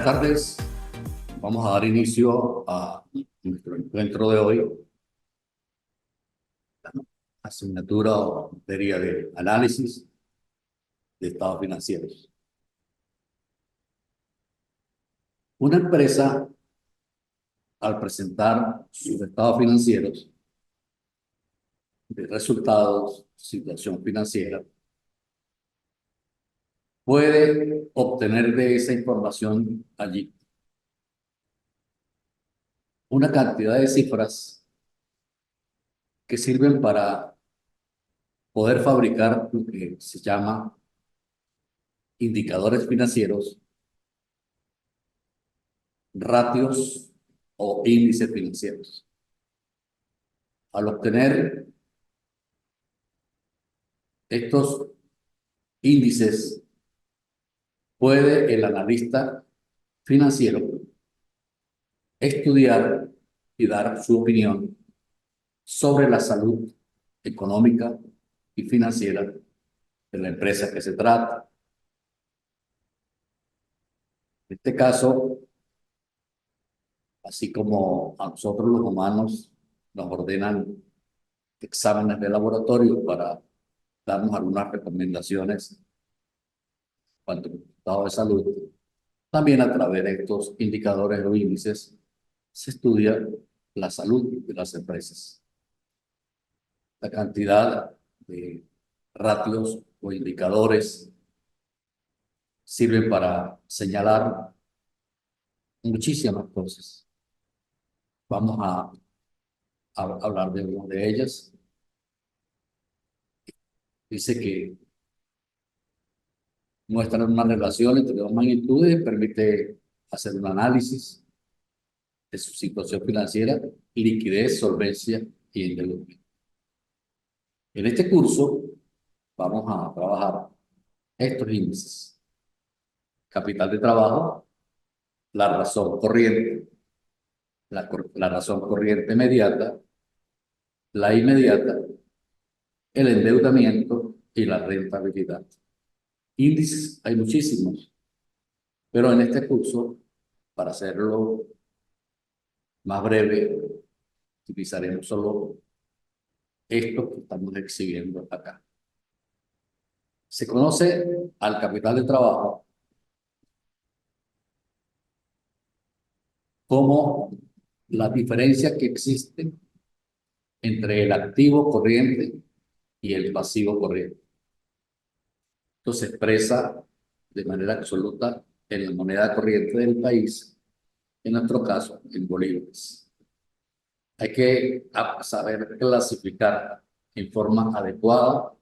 Buenas tardes. Vamos a dar inicio a nuestro encuentro de hoy, la asignatura o materia de análisis de estados financieros. Una empresa, al presentar sus estados financieros, de resultados, situación financiera, puede obtener de esa información allí una cantidad de cifras que sirven para poder fabricar lo que se llama indicadores financieros, ratios o índices financieros. Al obtener estos índices, puede el analista financiero estudiar y dar su opinión sobre la salud económica y financiera de la empresa que se trata. En este caso, así como a nosotros los humanos nos ordenan exámenes de laboratorio para darnos algunas recomendaciones cuanto al estado de salud, también a través de estos indicadores o índices se estudia la salud de las empresas. La cantidad de ratios o indicadores sirven para señalar muchísimas cosas. Vamos a hablar de una de ellas. Dice que muestran una relación entre dos magnitudes y permite hacer un análisis de su situación financiera, liquidez, solvencia y endeudamiento. En este curso vamos a trabajar estos índices: capital de trabajo, la razón corriente, la razón corriente inmediata, la inmediata, el endeudamiento y la rentabilidad. Índices hay muchísimos, pero en este curso, para hacerlo más breve, utilizaremos solo esto que estamos exhibiendo acá. Se conoce al capital de trabajo como la diferencia que existe entre el activo corriente y el pasivo corriente. Esto se expresa de manera absoluta en la moneda corriente del país, en nuestro caso, en bolívares. Hay que saber clasificar en forma adecuada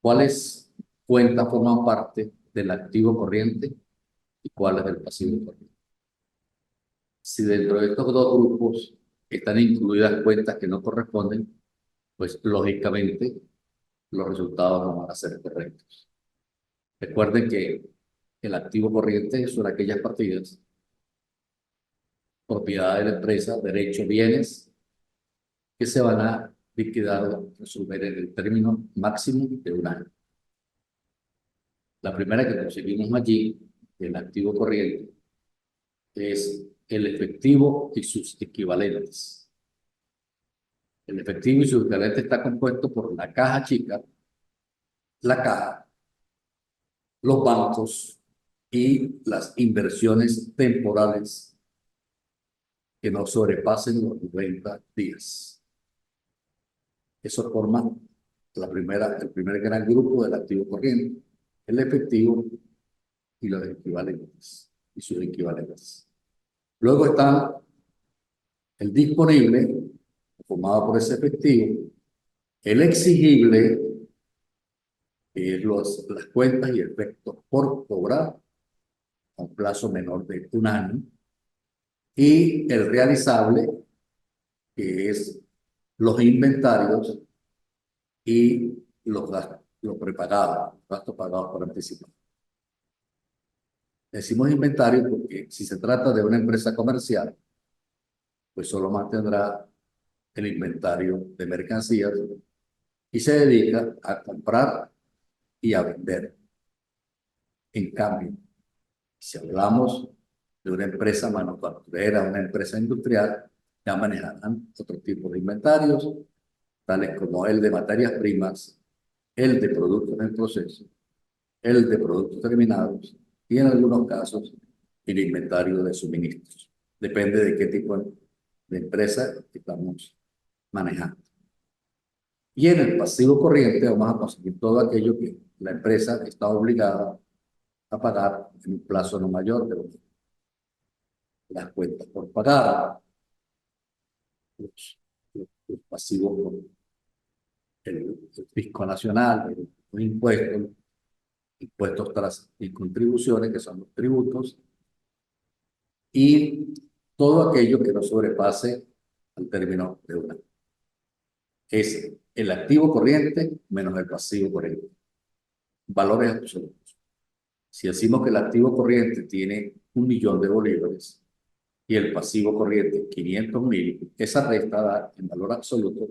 cuáles cuentas forman parte del activo corriente y cuáles del pasivo corriente. Si dentro de estos dos grupos están incluidas cuentas que no corresponden, pues lógicamente los resultados no van a ser correctos. Recuerden que el activo corriente son aquellas partidas, propiedad de la empresa, derechos, bienes, que se van a liquidar o resolver en el término máximo de un año. La primera que conseguimos allí, el activo corriente, es el efectivo y sus equivalentes. El efectivo y sus equivalentes está compuesto por la caja chica, la caja, los bancos y las inversiones temporales que no sobrepasen los 90 días. Eso forma el primer gran grupo del activo corriente, el efectivo y los equivalentes y sus equivalentes. Luego está el disponible, formado por ese efectivo, el exigible, que es las cuentas y efectos por cobrar a un plazo menor de un año, y el realizable, que es los inventarios y los gastos, los prepagados, gastos pagados por anticipado. Decimos inventario porque si se trata de una empresa comercial, pues solo mantendrá el inventario de mercancías y se dedica a comprar y a vender. En cambio, si hablamos de una empresa manufacturera, una empresa industrial, ya manejarán otro tipo de inventarios, tales como el de materias primas, el de productos en proceso, el de productos terminados y en algunos casos el inventario de suministros. Depende de qué tipo de empresa estamos manejando. Y en el pasivo corriente vamos a conseguir todo aquello que la empresa está obligada a pagar en un plazo no mayor de las cuentas por pagar, los pasivos por el fisco nacional, los impuestos, impuestos tras y contribuciones, que son los tributos, y todo aquello que no sobrepase al término de un año. Es el activo corriente menos el pasivo corriente. Valores absolutos. Si decimos que el activo corriente tiene 1.000.000 de bolívares y el pasivo corriente 500.000, esa resta da en valor absoluto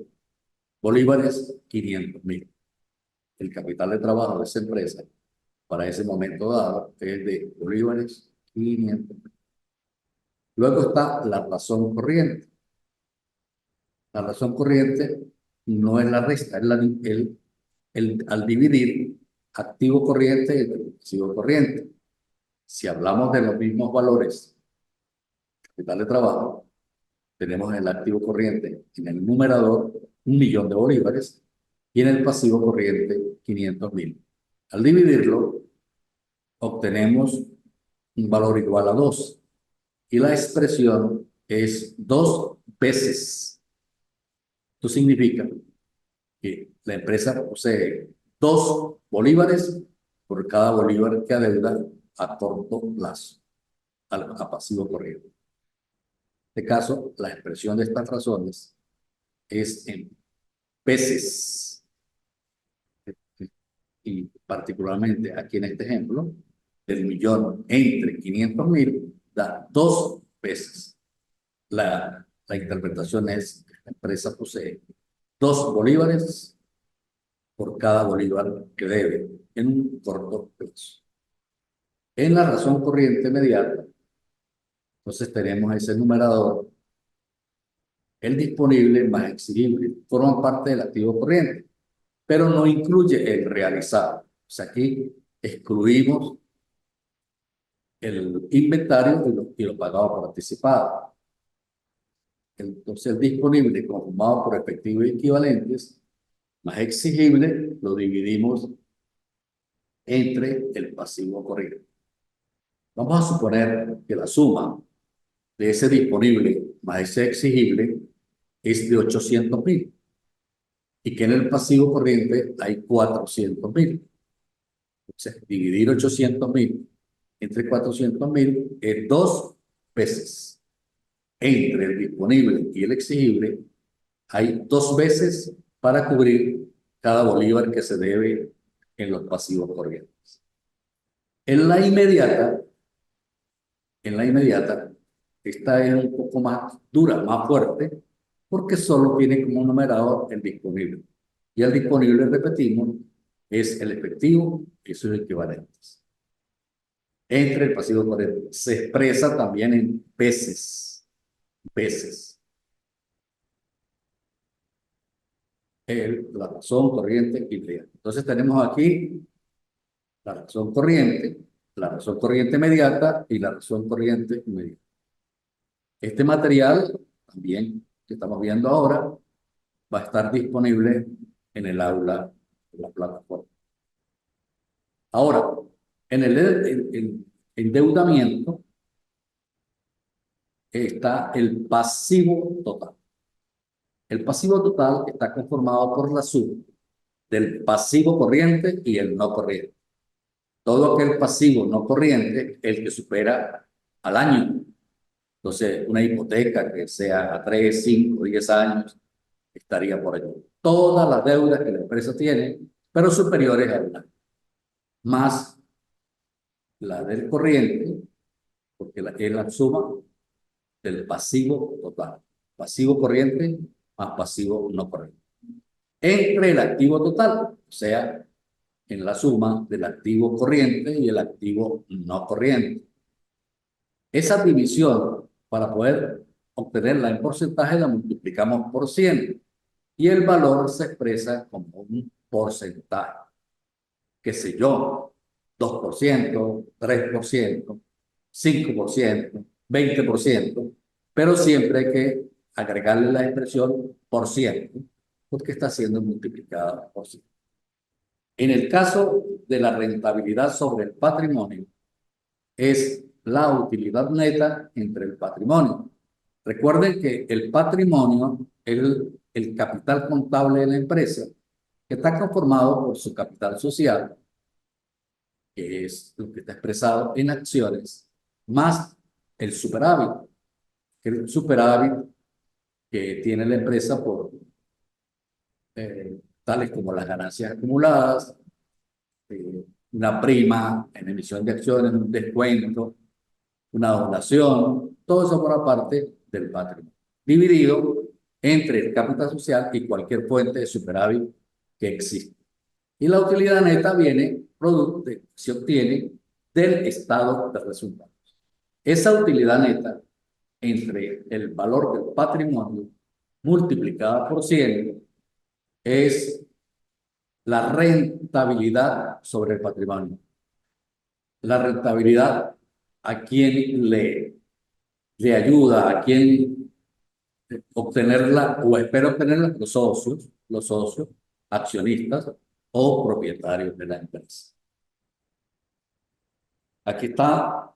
bolívares 500.000. El capital de trabajo de esa empresa para ese momento dado es de bolívares 500.000. Luego está la razón corriente. La razón corriente no es la resta, es al dividir activo corriente y pasivo corriente. Si hablamos de los mismos valores, capital de trabajo, tenemos en el activo corriente en el numerador 1.000.000 de bolívares y en el pasivo corriente 500.000. Al dividirlo, obtenemos un valor igual a 2 y la expresión es 2 veces. Esto significa que la empresa posee 2 bolívares por cada bolívar que adeuda a corto plazo, a pasivo corriente. En este caso, la expresión de estas razones es en veces, y particularmente aquí en este ejemplo, el millón entre 500.000 da 2 veces. La interpretación es que la empresa posee 2 bolívares por cada bolívar que debe en un corto plazo. En la razón corriente inmediata, entonces tenemos ese numerador, el disponible más exigible, forma parte del activo corriente, pero no incluye el realizado. O sea, aquí excluimos el inventario y lo pagado por anticipado. Entonces, el disponible conformado por efectivos y equivalentes, más exigible, lo dividimos entre el pasivo corriente. Vamos a suponer que la suma de ese disponible más ese exigible es de 800.000 y que en el pasivo corriente hay 400.000. Entonces, dividir 800.000 entre 400.000 es 2 veces. Entre el disponible y el exigible hay 2 veces para cubrir cada bolívar que se debe en los pasivos corrientes. En la inmediata, esta es un poco más dura, más fuerte, porque solo tiene como numerador el disponible. Y el disponible, repetimos, es el efectivo y sus equivalentes. Entre el pasivo corriente se expresa también en veces. La razón corriente inmediata. Entonces tenemos aquí la razón corriente inmediata y la razón corriente inmediata. Este material, también que estamos viendo ahora, va a estar disponible en el aula de la plataforma. Ahora, en el endeudamiento está el pasivo total. El pasivo total está conformado por la suma del pasivo corriente y el no corriente. Todo aquel pasivo no corriente, el que supera al año. Entonces, una hipoteca que sea a 3, 5, 10 años, estaría por allí. Todas las deudas que la empresa tiene, pero superiores al año. Más la del corriente, porque es la suma del pasivo total. Pasivo corriente más pasivo no corriente. Entre el activo total, o sea, en la suma del activo corriente y el activo no corriente. Esa división, para poder obtenerla en porcentaje, la multiplicamos por 100 y el valor se expresa como un porcentaje, qué sé yo, 2%, 3%, 5%, 20%, pero siempre hay que agregarle la expresión por ciento, porque está siendo multiplicada por 100. En el caso de la rentabilidad sobre el patrimonio, es la utilidad neta entre el patrimonio. Recuerden que el patrimonio es el capital contable de la empresa, que está conformado por su capital social, que es lo que está expresado en acciones, más el superávit, que es el superávit que tiene la empresa por tales como las ganancias acumuladas, una prima en emisión de acciones, un descuento, una donación, todo eso forma parte del patrimonio, dividido entre el capital social y cualquier fuente de superávit que exista. Y la utilidad neta viene, producto, se obtiene del estado de resultados. Esa utilidad neta entre el valor del patrimonio multiplicada por 100 es la rentabilidad sobre el patrimonio. La rentabilidad a quien le ayuda, a quien obtenerla o espera obtenerla, los socios, accionistas o propietarios de la empresa. Aquí está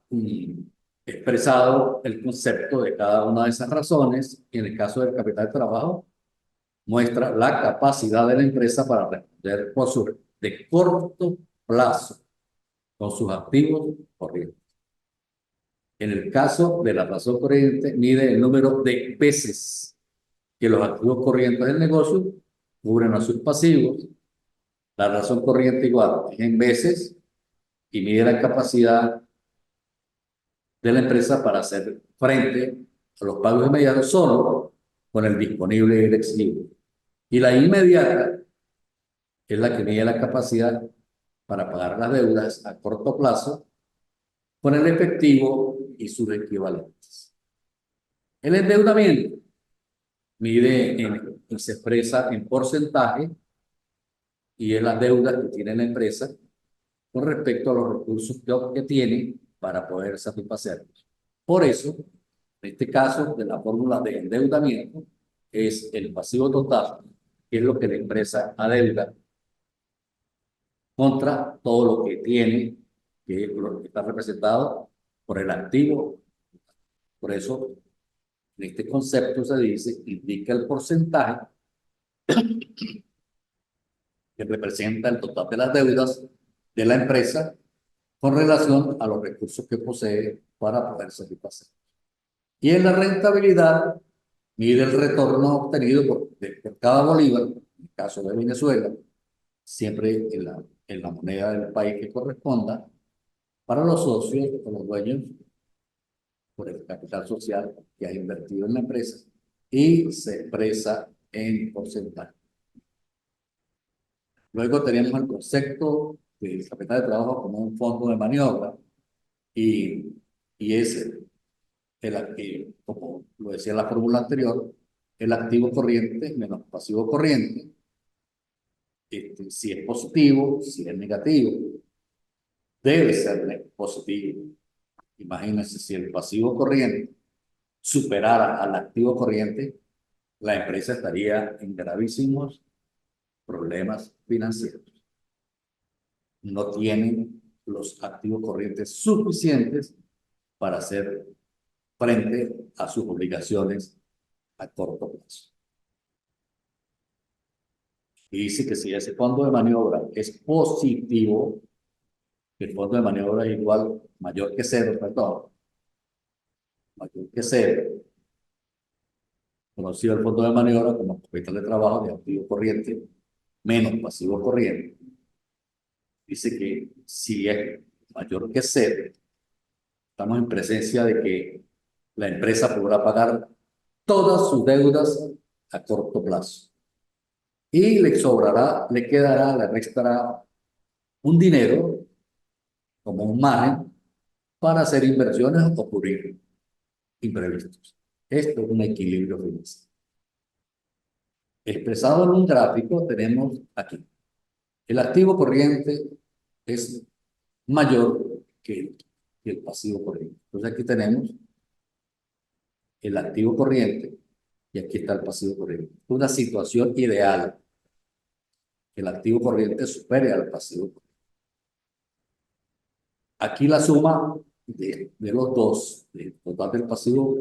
expresado el concepto de cada una de esas razones y en el caso del capital de trabajo muestra la capacidad de la empresa para responder por su de corto plazo con sus activos corrientes. En el caso de la razón corriente, mide el número de veces que los activos corrientes del negocio cubren a sus pasivos. La razón corriente igual es en veces y mide la capacidad de la empresa para hacer frente a los pagos inmediatos solo con el disponible y el exigible. Y la inmediata es la que mide la capacidad para pagar las deudas a corto plazo con el efectivo y sus equivalentes. El endeudamiento y se expresa en porcentaje y es la deuda que tiene la empresa con respecto a los recursos que tiene para poder satisfacerlos. Por eso, en este caso de la fórmula de endeudamiento, es el pasivo total, que es lo que la empresa adeuda contra todo lo que tiene, que está representado por el activo. Por eso, en este concepto se dice, indica el porcentaje que representa el total de las deudas de la empresa con relación a los recursos que posee para poder satisfacer. Y en la rentabilidad, mide el retorno obtenido por cada bolívar, en el caso de Venezuela, siempre en la moneda del país que corresponda, para los socios o los dueños por el capital social que ha invertido en la empresa y se expresa en porcentaje. Luego tenemos el concepto del capital de trabajo como un fondo de maniobra y, y es el activo, como lo decía la fórmula anterior, el activo corriente menos pasivo corriente, si es positivo, si es negativo, debe ser positivo. Imagínense si el pasivo corriente superara al activo corriente, la empresa estaría en gravísimos problemas financieros. No tienen los activos corrientes suficientes para hacer frente a sus obligaciones a corto plazo. Y dice que si ese fondo de maniobra es positivo, el fondo de maniobra es igual, mayor que cero, perdón, mayor que cero, conocido el fondo de maniobra como capital de trabajo de activo corriente menos pasivo corriente, dice que si es mayor que cero, estamos en presencia de que la empresa podrá pagar todas sus deudas a corto plazo. Y le sobrará, le quedará, le restará un dinero como un margen para hacer inversiones o cubrir imprevistos. Esto es un equilibrio financiero. Expresado en un gráfico, tenemos aquí. El activo corriente es mayor que el pasivo corriente. Entonces aquí tenemos el activo corriente y aquí está el pasivo corriente. Una situación ideal, que el activo corriente supere al pasivo corriente. Aquí la suma de los dos, del total del pasivo,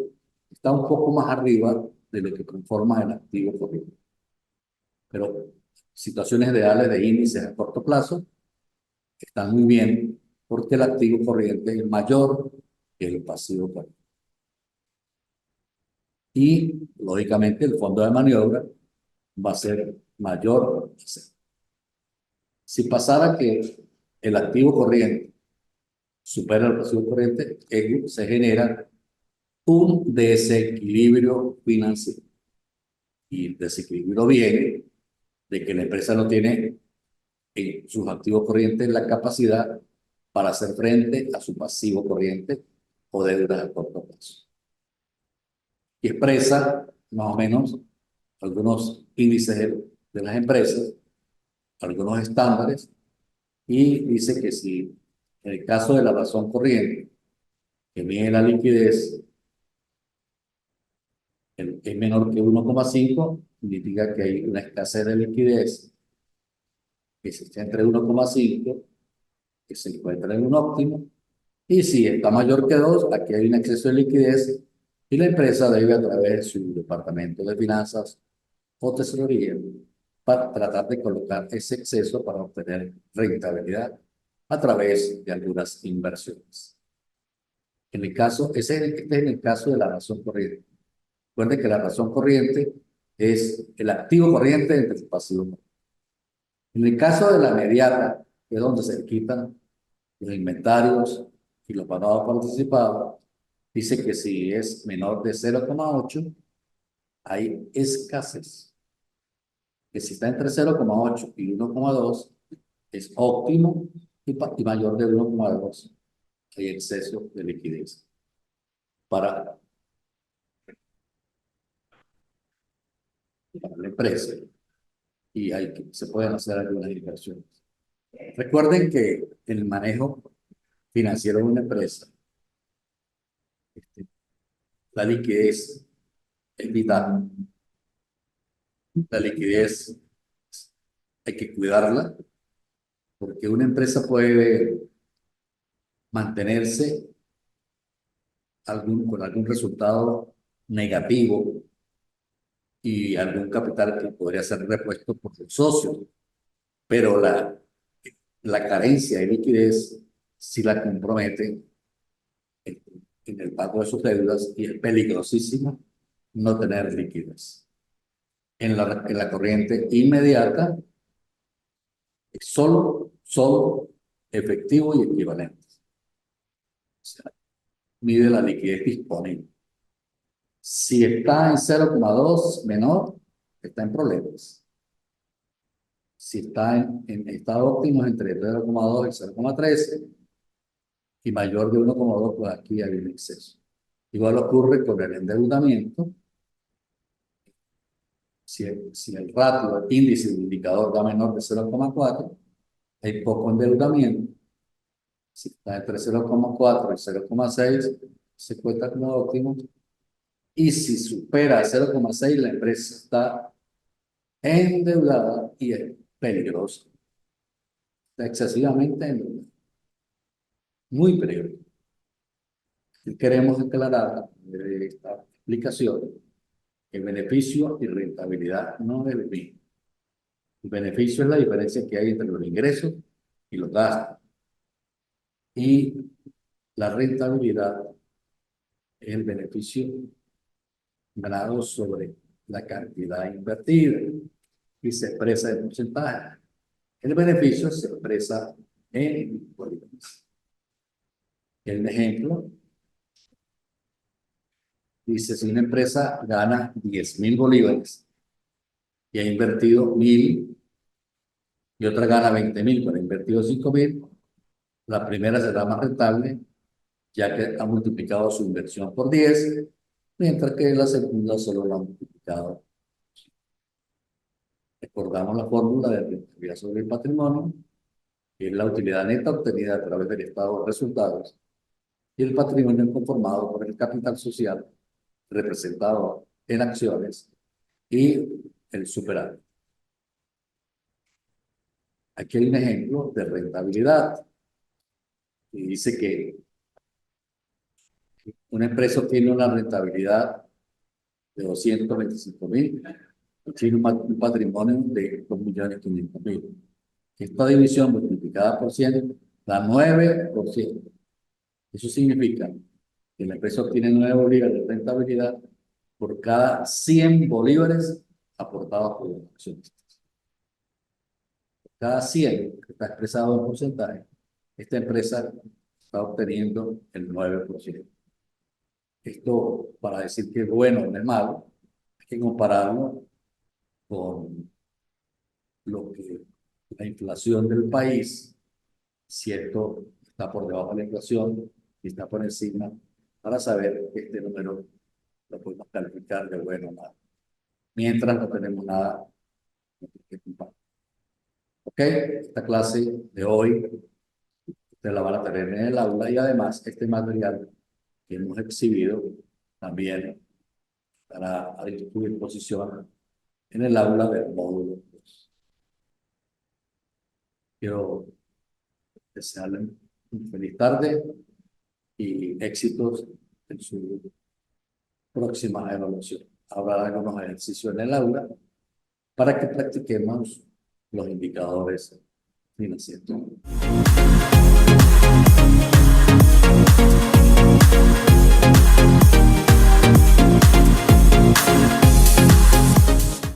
está un poco más arriba de lo que conforma el activo corriente. Pero situaciones ideales de índices a corto plazo están muy bien porque el activo corriente es mayor que el pasivo corriente. Y, lógicamente, el fondo de maniobra va a ser mayor. Si pasara que el activo corriente supera el pasivo corriente, se genera un desequilibrio financiero. Y el desequilibrio viene de que la empresa no tiene en sus activos corrientes la capacidad para hacer frente a su pasivo corriente o deudas a corto plazo. Y expresa más o menos algunos índices de las empresas, algunos estándares, y dice que si en el caso de la razón corriente, que mide la liquidez, es menor que 1,5, significa que hay una escasez de liquidez que se está entre 1,5, que se encuentra en un óptimo, y si está mayor que 2, aquí hay un exceso de liquidez y la empresa debe a través de su departamento de finanzas o tesorería para tratar de colocar ese exceso para obtener rentabilidad a través de algunas inversiones. En el caso, este es en el caso de la razón corriente. Recuerden que la razón corriente es el activo corriente entre el pasivo corriente. En el caso de la mediata, que es donde se quitan los inventarios y los pagados participados, dice que si es menor de 0,8, hay escasez. Que si está entre 0,8 y 1,2, es óptimo y mayor de 1,2, hay exceso de liquidez para la empresa y se pueden hacer algunas inversiones. Recuerden que el manejo financiero de una empresa, la liquidez es vital. La liquidez hay que cuidarla porque una empresa puede mantenerse con algún resultado negativo y algún capital que podría ser repuesto por los socios, pero la carencia de liquidez sí la compromete en, en el pago de sus deudas y es peligrosísimo no tener liquidez. En la corriente inmediata es solo efectivo y equivalente. O sea, mide la liquidez disponible. Si está en 0,2 menor, está en problemas. Si está en estado óptimo entre 0,2 y 0,13 y mayor de 1,2, pues aquí hay un exceso. Igual ocurre con el endeudamiento. Si el ratio, el índice del indicador da menor de 0,4, hay poco endeudamiento. Si está entre 0,4 y 0,6, se cuenta como óptimo. Y si supera 0,6, la empresa está endeudada y es peligrosa. Está excesivamente endeudada. Muy peligrosa. Y queremos aclarar de esta explicación que beneficio y rentabilidad no es el mismo. El beneficio es la diferencia que hay entre los ingresos y los gastos. Y la rentabilidad es el beneficio ganado sobre la cantidad invertida y se expresa en porcentaje. El beneficio se expresa en bolívares. El ejemplo dice, si una empresa gana 10.000 bolívares y ha invertido 1.000 y otra gana 20.000, pero ha invertido 5.000, la primera será más rentable ya que ha multiplicado su inversión por 10, mientras que la segunda solo la ha multiplicado. Recordamos la fórmula de rentabilidad sobre el patrimonio, que es la utilidad neta obtenida a través del estado de resultados, y el patrimonio conformado por el capital social, representado en acciones, y el superávit. Aquí hay un ejemplo de rentabilidad, y dice que una empresa tiene una rentabilidad de 225.000, tiene un patrimonio de 2.500.000. Esta división multiplicada por 100 da 9%. Eso significa que la empresa obtiene 9 bolívares de rentabilidad por cada 100 bolívares aportados por los accionistas. Por cada 100 que está expresado en porcentaje, esta empresa está obteniendo el 9%. Esto, para decir que es bueno o no es malo, hay que compararlo con lo que la inflación del país, cierto, está por debajo de la inflación y está por encima, para saber que este número lo podemos calificar de bueno o malo. Mientras no tenemos nada que comparar. ¿Ok? Esta clase de hoy ustedes la van a tener en el aula, y además este material que hemos exhibido también estará a tu disposición en el aula del módulo 2. Quiero desearles una feliz tarde y éxitos en su próxima evaluación. Habrá algunos ejercicios en el aula para que practiquemos los indicadores financieros.